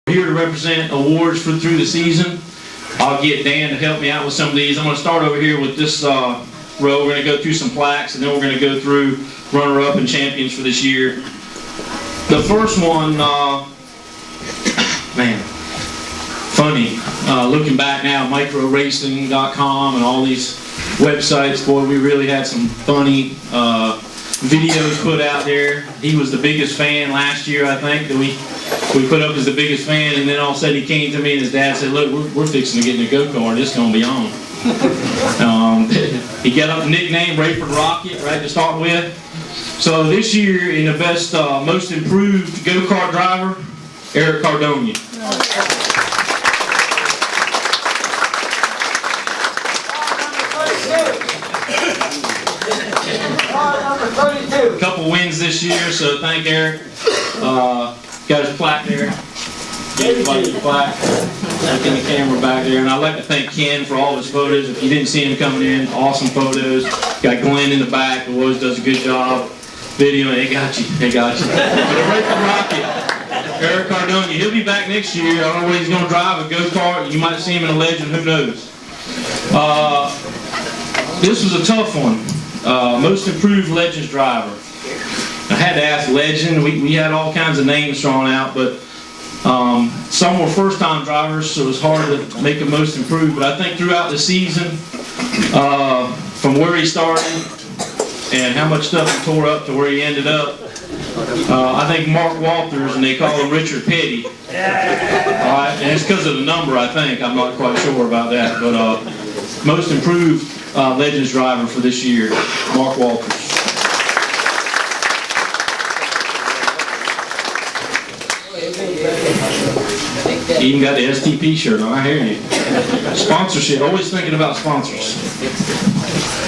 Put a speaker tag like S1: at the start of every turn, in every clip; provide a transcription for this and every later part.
S1: Here to represent awards through the season. I'll get Dan to help me out with some of these. I'm going to start over here with this row. We're going to go through some plaques, and then we're going to go through runner-up and champions for this year. The first one, man, funny. Looking back now, microracing.com and all these websites, boy, we really had some funny videos put out there. He was the biggest fan last year, I think, that we put up as the biggest fan, and then all of a sudden he came to me and his dad said, look, we're fixing to get in a go-kart, it's going to be on. He got up the nickname Rayford Rocket, right, to start with. So this year, in the best, most improved go-kart driver, Eric Cardonia. A couple wins this year, so thank Eric. Got his plaque there. Gave everybody the plaque. In the camera back there. And I'd like to thank Ken for all his photos. If you didn't see him coming in, awesome photos. Got Glenn in the back, who always does a good job. Video, they got you. They got you. But Rayford Rocket, Eric Cardonia, he'll be back next year. I don't know where he's going to drive a go-kart. You might see him in a Legend, who knows. This was a tough one. Most improved Legends driver. I had to ask Legend. We had all kinds of names thrown out, but some were first-time drivers, so it was hard to make a most improved. But I think throughout the season, from where he started and how much stuff he tore up to where he ended up, I think Mark Walters, and they call him Richard Petty. All right, and it's because of the number, I think. I'm not quite sure about that, but most improved Legends driver for this year, Mark Walters. He even got the STP shirt on, I hear you. Sponsorship, always thinking about sponsors.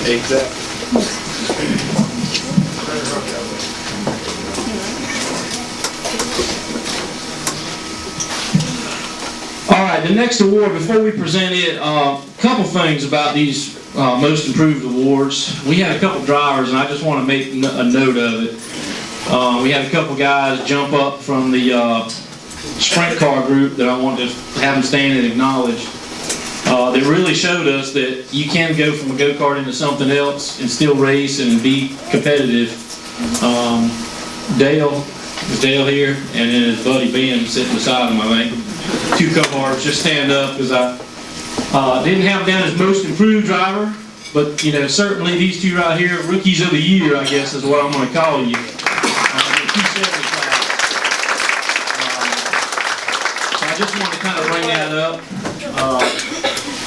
S1: Exactly. All right, the next award, before we present it, a couple things about these most improved awards. We had a couple drivers, and I just want to make a note of it. We had a couple guys jump up from the sprint car group that I wanted to have them stand and acknowledge. They really showed us that you can go from a go-kart into something else and still race and be competitive. Dale here, and then his buddy Ben sitting beside him, I think. Two co-cars, just stand up, because I didn't have down as most improved driver, but you know, certainly these two right here, rookies of the year, I guess is what I'm going to call you. I just want to kind of bring that up.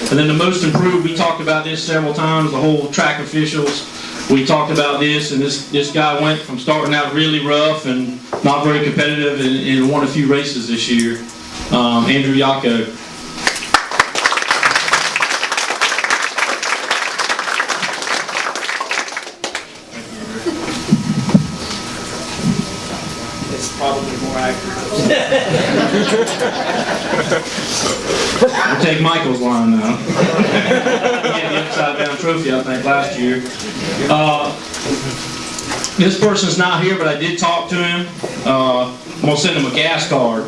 S1: And then the most improved, we talked about this several times, the whole track officials. We talked about this, and this guy went from starting out really rough and not very competitive and won a few races this year. Andrew Yako.
S2: Probably more accurate.
S1: We'll take Michael's line now. He had the upside down trophy, I think, last year. This person's not here, but I did talk to him. I'm going to send him a gas card.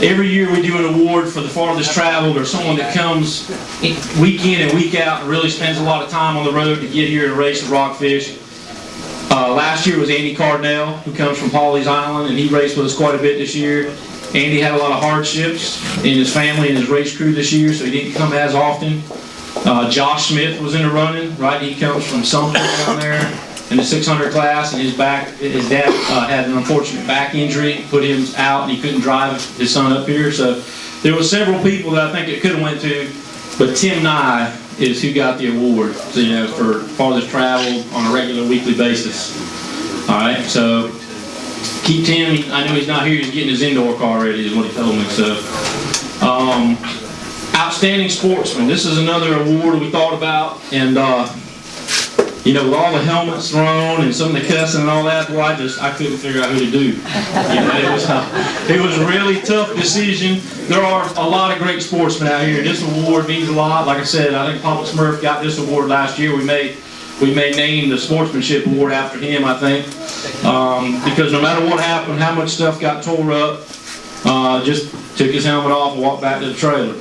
S1: Every year we do an award for the farthest traveled, or someone that comes week in and week out and really spends a lot of time on the road to get here and race at Rockfish. Last year was Andy Cardinell, who comes from Pawleys Island, and he raced with us quite a bit this year. Andy had a lot of hardships in his family and his race crew this year, so he didn't come as often. Josh Smith was in the running, right? He comes from Sumter down there in the 600 class, and his dad had an unfortunate back injury, put him out, and he couldn't drive his son up here. So there were several people that I think it could have went to, but Tim Nye is who got the award, so, you know, for farthest travel on a regular weekly basis. All right, so keep Tim. I know he's not here. He's getting his indoor car ready, is what he told me. So, outstanding sportsman. This is another award we thought about, and you know, with all the helmets thrown and some of the cussing and all that, boy, I couldn't figure out who to do. You know, it was a really tough decision. There are a lot of great sportsmen out here. This award means a lot. Like I said, I think Papa Smurf got this award last year. We may name the sportsmanship award after him, I think, because no matter what happened, how much stuff got tore up, just took his helmet off and walked back to the trailer.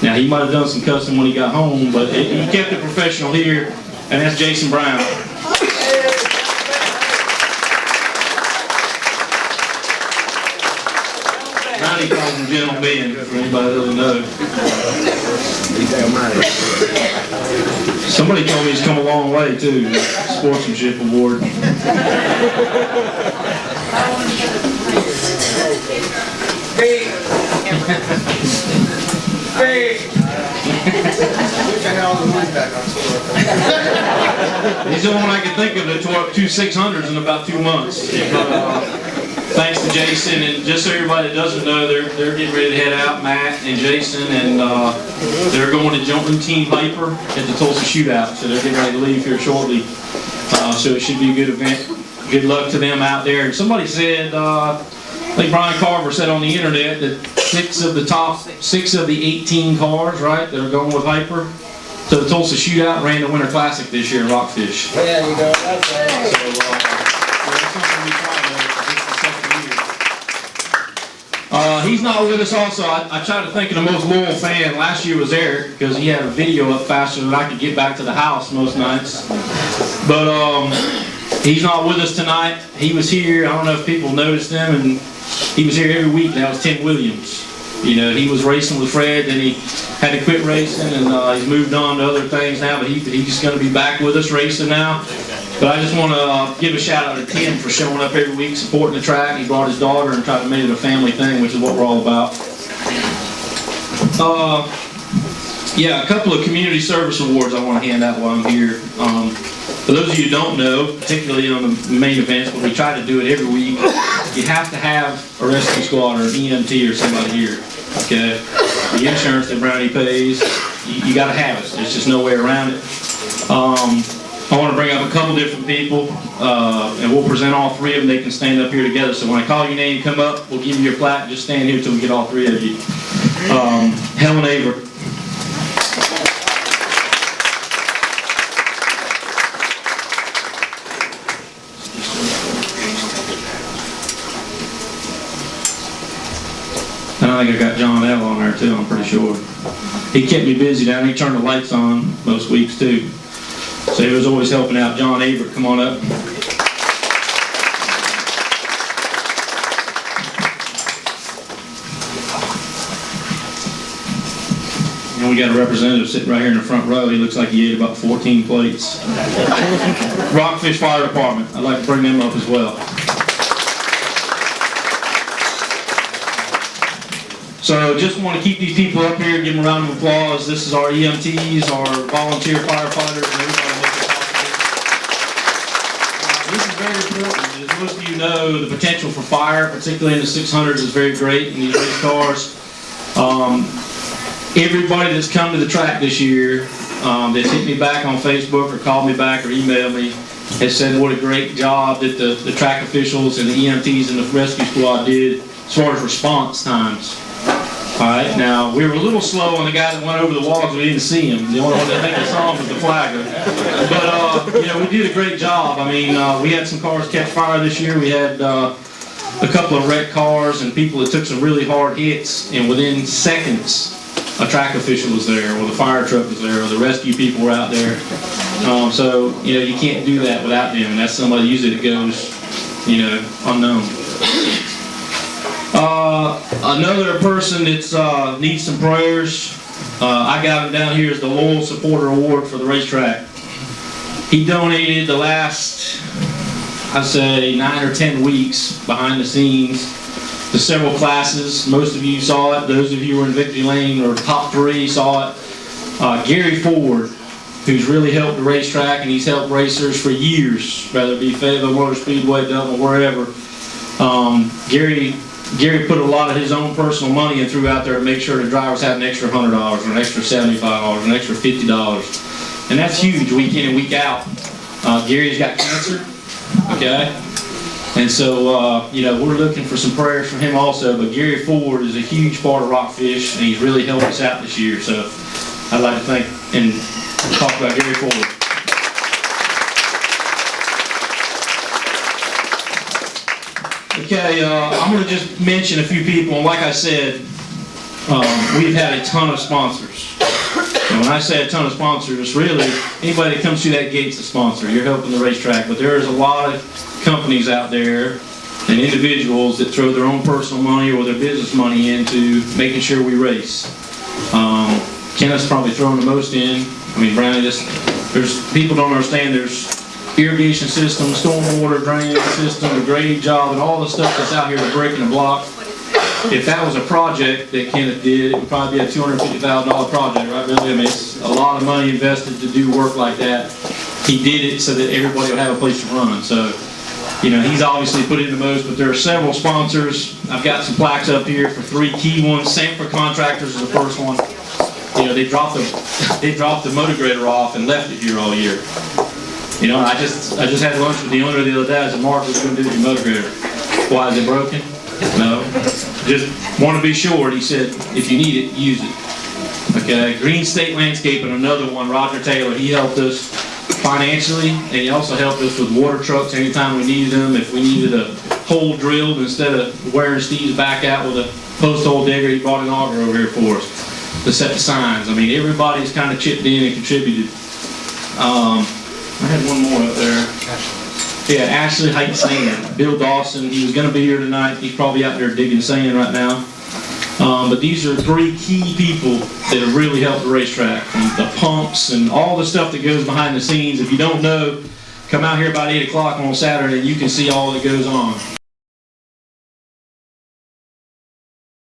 S1: Now, he might have done some cussing when he got home, but he kept it professional here, and that's Jason Brown. Ronnie calls him Gentleman, for anybody that doesn't know. Somebody told me he's come a long way, too. Sportsmanship award. He's the one I can think of that tore up 2 600s in about 2 months. Thanks to Jason, and just so everybody that doesn't know, they're getting ready to head out, Matt and Jason, and they're going to jump Team Viper at the Tulsa Shootout, so they're getting ready to leave here shortly. So it should be a good event. Good luck to them out there. And somebody said, I think Brian Carver said on the internet that 6 of the 18 cars, right, that are going with Viper to the Tulsa Shootout ran the Winter Classic this year in Rockfish.
S3: There you go. That's right.
S1: So that's something we try to do. This is the second year. He's not with us also. I tried to think of the most loyal fan. Last year was Eric because he had a video up faster than I could get back to the house most nights. But he's not with us tonight. He was here. I don't know if people noticed him, and he was here every week. That was Tim Williams. You know, he was racing with Fred, then he had to quit racing, and he's moved on to other things now, but he's going to be back with us racing now. But I just want to give a shout out to Tim for showing up every week, supporting the track. He brought his daughter and tried to make it a family thing, which is what we're all about. Yeah, a couple of community service awards I want to hand out while I'm here. For those of you who don't know, particularly on the main events, but we try to do it every week, you have to have a rescue squad or an EMT or somebody here. Okay? The insurance that Brownie pays, you got to have it. There's just no way around it. I want to bring up a couple different people, and we'll present all 3 of them. They can stand up here together. So when I call your name, come up, we'll give you your plaque. Just stand here until we get all 3 of you. Helen Avery. And I think I got John L on there too, I'm pretty sure. He kept me busy down there. He turned the lights on most weeks too. So he was always helping out. John Averitt, come on up. And we got a representative sitting right here in the front row. He looks like he ate about 14 plates. Rockfish Fire Department. I'd like to bring them up as well. So just want to keep these people up here, give them a round of applause. This is our EMTs, our volunteer firefighters, and everybody making it possible. This is very important. As most of you know, the potential for fire, particularly in the 600s, is very great in these race cars. Everybody that's come to the track this year, that's hit me back on Facebook or called me back or emailed me, has said what a great job that the track officials and the EMTs and the rescue squad did as far as response times. All right, now we were a little slow on the guy that went over the walls. We didn't see him. The only one that I think I saw him was the flagger. But you know, we did a great job. I mean, we had some cars catch fire this year. We had a couple of wrecked cars and people that took some really hard hits, and within seconds, a track official was there, or the fire truck was there, or the rescue people were out there. So you know, you can't do that without them, and that's somebody usually that goes, you know, unknown. Another person that needs some prayers, I got him down here as the Loyal Supporter Award for the racetrack. He donated the last, I'd say, 9 or 10 weeks behind the scenes to several classes. Most of you saw it. Those of you who were in Victory Lane or top 3 saw it. Gary Ford, who's really helped the racetrack, and he's helped racers for years, whether it be Fayetteville Motor Speedway, Dublin, wherever. Gary put a lot of his own personal money in through out there to make sure the drivers had an extra $100 or an extra $75 or an extra $50. And that's huge week in and week out. Gary's got cancer, okay? And so, you know, we're looking for some prayers from him also, but Gary Ford is a huge part of Rockfish, and he's really helped us out this year. So I'd like to thank and talk about Gary Ford. Okay, I'm going to just mention a few people, and like I said, we've had a ton of sponsors. And when I say a ton of sponsors, really, anybody that comes through that gate's a sponsor. You're helping the racetrack, but there is a lot of companies out there and individuals that throw their own personal money or their business money into making sure we race. Kenneth's probably throwing the most in. I mean, Brandon, there's people don't understand there's irrigation system, stormwater drainage system, the grading job, and all the stuff that's out here, the brick and the block. If that was a project that Kenneth did, it would probably be a $250,000 project, right, Billy? I mean, it's a lot of money invested to do work like that. He did it so that everybody would have a place to run. So, you know, he's obviously put in the most, but there are several sponsors. I've got some plaques up here for 3 key ones. Sanford Contractors is the first one. You know, they dropped the motor grader off and left it here all year. You know, I just had lunch with the owner the other day. I said, Mark, what's going to do with your motor grader? Why, is it broken? No. Just want to be sure. And he said, if you need it, use it. Okay. Green State Landscaping, another one. Roger Taylor, he helped us financially, and he also helped us with water trucks anytime we needed them. If we needed a hole drilled, instead of wearing Steve's back out with a post hole digger, he brought an auger over here for us to set the signs. I mean, everybody's kind of chipped in and contributed. I had one more up there. Yeah, Ashley Heights Sand. Bill Dawson, he was going to be here tonight. He's probably out there digging sand right now. But these are 3 key people that have really helped the racetrack. And the pumps and all the stuff that goes behind the scenes. If you don't know, come out here about 8 o'clock on Saturday and you can see all that goes on.